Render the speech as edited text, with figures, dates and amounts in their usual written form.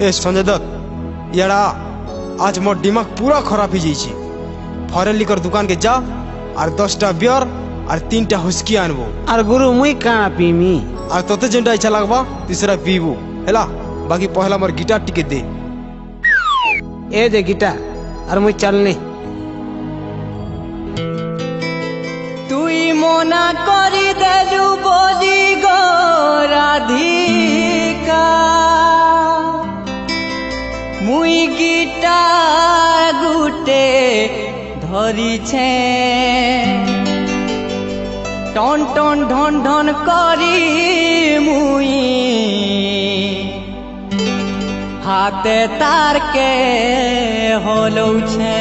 ए संजय दत्त याड़ा आज मोर दिमाग पूरा खराब हो जाइए। फॉरेन लिकर दुकान के जा और 10टा बियर और 3टा हुस्की आनबो। और गुरु मुई काना पीमी और तोते जेंटा इच्छा लगबा तीसरा पीबू हैला। बाकी पहला मोर गिटार टिके दे। ए दे गिटार और मुई चलने। তুই মনা করি দেলু বলি গো রাধিকা মুই গিটা গুটে ধরিছে টন টন ঢন ঢন করি মুই হাতে তারকে হলৌছে।